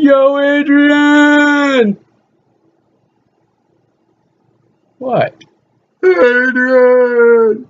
Yo, Adrian! What? Adrian!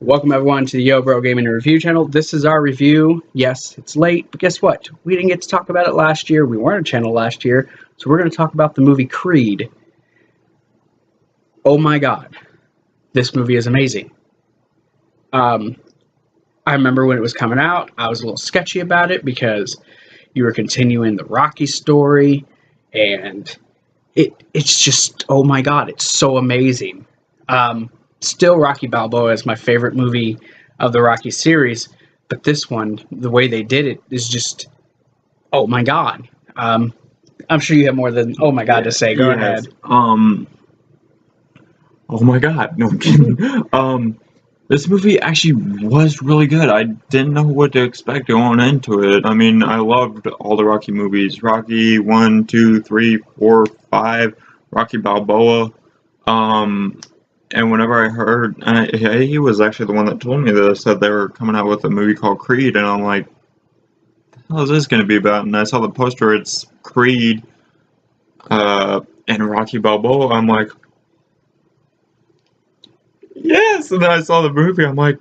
Welcome everyone to the Yo Bro Gaming Review channel. This is our review. Yes, it's late, but guess what? We didn't get to talk about it last year. We weren't a channel last year, so we're going to talk about the movie Creed. Oh my god, this movie is amazing. I remember when it was coming out, I was a little sketchy about it because you were continuing the Rocky story, and it's just, oh my god, it's so amazing. Still, Rocky Balboa is my favorite movie of the Rocky series, but this one, the way they did it is just, oh my god. I'm sure you have more than oh my god to say. Go ahead. Oh my god, no I'm kidding. This movie actually was really good. I didn't know what to expect going into it. I mean, I loved all the Rocky movies. Rocky 1, 2, 3, 4, 5, Rocky Balboa. And whenever I heard, he was actually the one that told me this, that they were coming out with a movie called Creed, and I'm like, what the hell is this going to be about? And I saw the poster, it's Creed, and Rocky Balboa. I'm like, yes! And then I saw the movie, I'm like,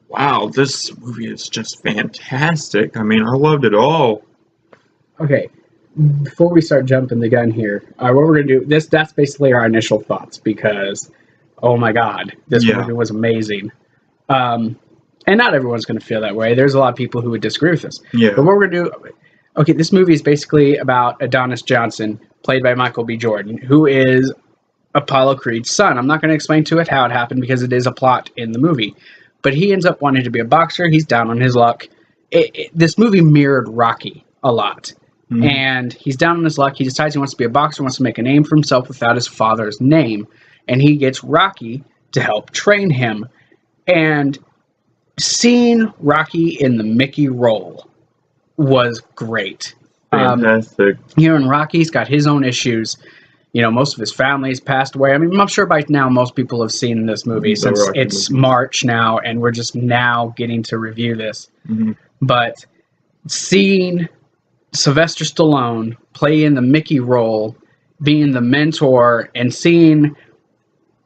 wow, this movie is just fantastic. I mean, I loved it all. Okay. Before we start jumping the gun here, what we're going to do, that's basically our initial thoughts, because, oh my god, this movie was amazing. And not everyone's going to feel that way. There's a lot of people who would disagree with us. Yeah. But what we're going to do, okay, this movie is basically about Adonis Johnson, played by Michael B. Jordan, who is Apollo Creed's son. I'm not going to explain to it how it happened, because it is a plot in the movie. But he ends up wanting to be a boxer. He's down on his luck. This movie mirrored Rocky a lot. Mm-hmm. And he's down on his luck. He decides he wants to be a boxer, wants to make a name for himself without his father's name. And he gets Rocky to help train him. And seeing Rocky in the Mickey role was great. Fantastic. And Rocky's got his own issues. You know, most of his family's passed away. I mean, I'm sure by now most people have seen this movie since it's March now, and we're just now getting to review this. Mm-hmm. But seeing Sylvester Stallone play in the Mickey role, being the mentor, and seeing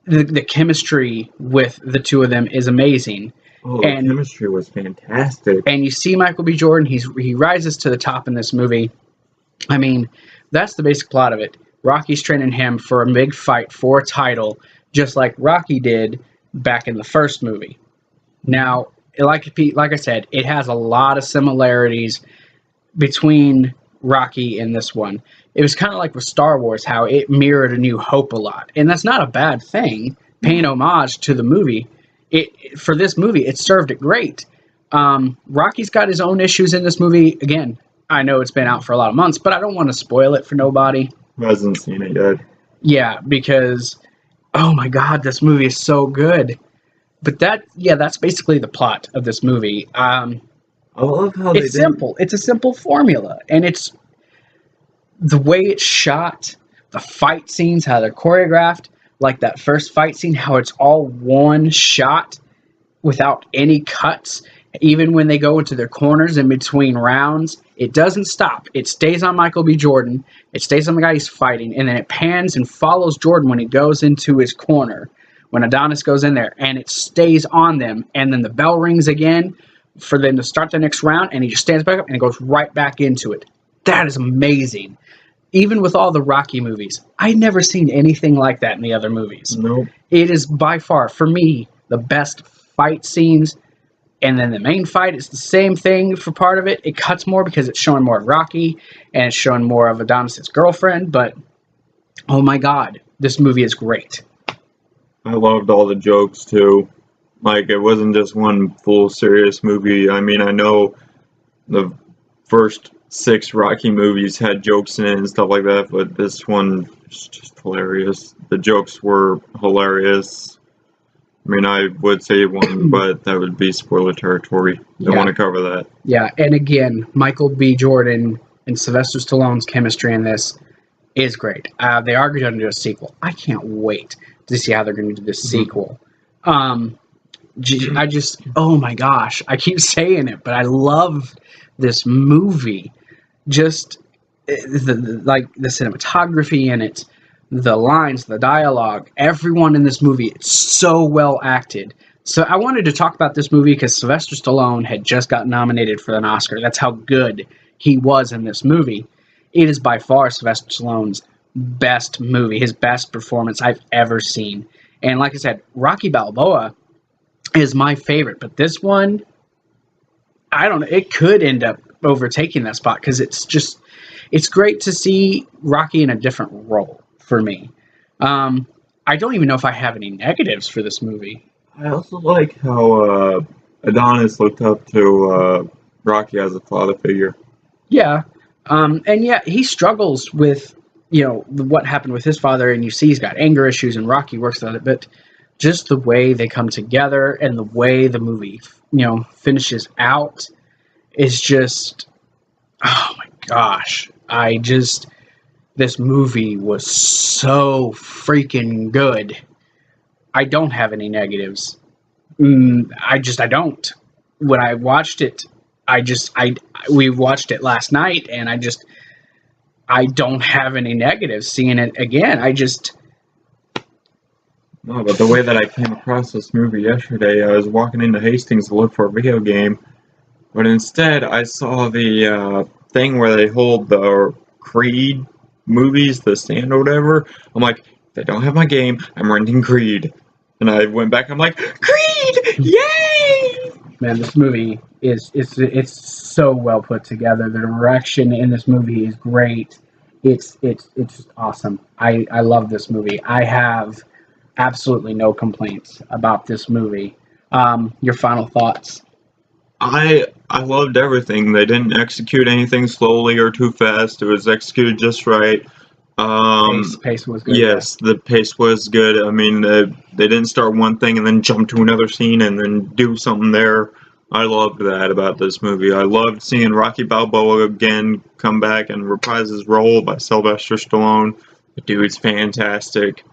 the chemistry with the two of them is amazing. Oh, the chemistry was fantastic. And you see Michael B. Jordan, he rises to the top in this movie. I mean, that's the basic plot of it. Rocky's training him for a big fight for a title, just like Rocky did back in the first movie. Now, like I said, it has a lot of similarities between Rocky and this one. It was kind of like with Star Wars, how it mirrored A New Hope a lot. And that's not a bad thing, paying homage to the movie. For this movie, it served it great. Rocky's got his own issues in this movie. Again, I know it's been out for a lot of months, but I don't want to spoil it for nobody who hasn't seen it yet. Yeah, because, oh my god, this movie is so good. But that's basically the plot of this movie. I love how it's simple. It's a simple formula, and it's the way it's shot, the fight scenes, how they're choreographed, like that first fight scene, how it's all one shot without any cuts. Even when they go into their corners in between rounds, it doesn't stop. It stays on Michael B. Jordan. It stays on the guy he's fighting, and then it pans and follows Jordan when he goes into his corner, when Adonis goes in there, and it stays on them, and then the bell rings again for them to start the next round, and he just stands back up and it goes right back into it. That is amazing. Even with all the Rocky movies, I'd never seen anything like that in the other movies. Nope. It is by far, for me, the best fight scenes. And then the main fight is the same thing for part of it. It cuts more because it's showing more of Rocky and it's showing more of Adonis' girlfriend. But, oh my god, this movie is great. I loved all the jokes, too. Like, it wasn't just one full serious movie. I mean, I know the first 6 Rocky movies had jokes in it and stuff like that, but this one is just hilarious. The jokes were hilarious. I mean, I would say one, but that would be spoiler territory. Don't want to cover that. Yeah, and again, Michael B. Jordan and Sylvester Stallone's chemistry in this is great. They are going to do a sequel. I can't wait to see how they're going to do this sequel. I just, oh my gosh, I keep saying it, but I love this movie. Just the cinematography in it, the lines, the dialogue, everyone in this movie, it's so well acted. So I wanted to talk about this movie because Sylvester Stallone had just got nominated for an Oscar. That's how good he was in this movie. It is by far Sylvester Stallone's best movie, his best performance I've ever seen. And like I said, Rocky Balboa is my favorite, but this one, I don't know, it could end up overtaking that spot because it's great to see Rocky in a different role for me. I don't even know if I have any negatives for this movie. I also like how Adonis looked up to Rocky as a father figure. Yeah, and yeah, he struggles with, what happened with his father, and you see he's got anger issues, and Rocky works on it, but just the way they come together and the way the movie, finishes out is just, oh my gosh. This movie was so freaking good. I don't have any negatives. I don't. When I watched it, we watched it last night, and I don't have any negatives seeing it again. No, but the way that I came across this movie yesterday, I was walking into Hastings to look for a video game, but instead I saw the thing where they hold the Creed movies, the stand or whatever. I'm like, they don't have my game, I'm renting Creed. And I went back, I'm like, Creed! Yay! Man, this movie it's so well put together. The direction in this movie is great. It's just awesome. I love this movie. I have absolutely no complaints about this movie. Your final thoughts? I loved everything. They didn't execute anything slowly or too fast. It was executed just right. Pace was good. Yes, the pace was good. I mean, they didn't start one thing and then jump to another scene and then do something there. I loved that about this movie. I loved seeing Rocky Balboa again come back and reprise his role by Sylvester Stallone. The dude's fantastic.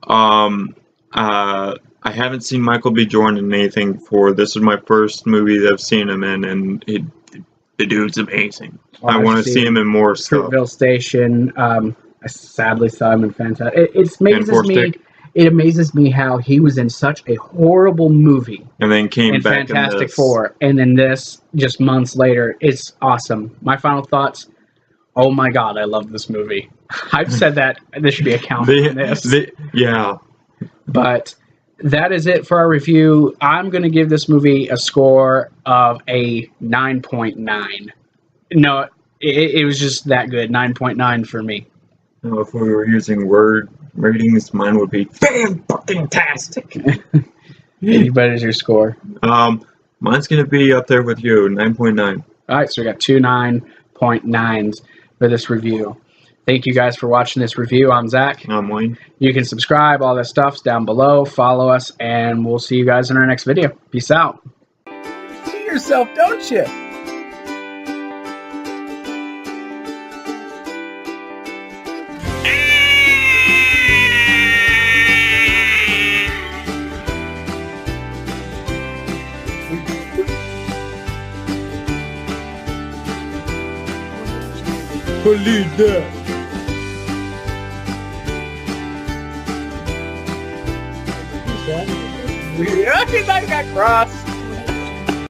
I haven't seen Michael B. Jordan in anything before. This is my first movie that I've seen him in, and the dude's amazing. I want to see him in more stuff. Fruitvale Station. I sadly saw him in Fantastic. It amazes me how he was in such a horrible movie and then came back Fantastic in this. Four, and then this just months later. It's awesome. My final thoughts. Oh my God, I love this movie. I've said that there should be a count on this. Yeah. But that is it for our review. I'm going to give this movie a score of a 9.9. No, it was just that good. 9.9 for me. Now, if we were using word ratings, mine would be fan-fucking-tastic. What is your score? Mine's going to be up there with you, 9.9. All right, so we got two 9.9s for this review. Thank you guys for watching this review. I'm Zach. I'm Wayne. You can subscribe. All that stuff's down below. Follow us, and we'll see you guys in our next video. Peace out. See yourself, don't you? Believe that. Yeah, I got cross.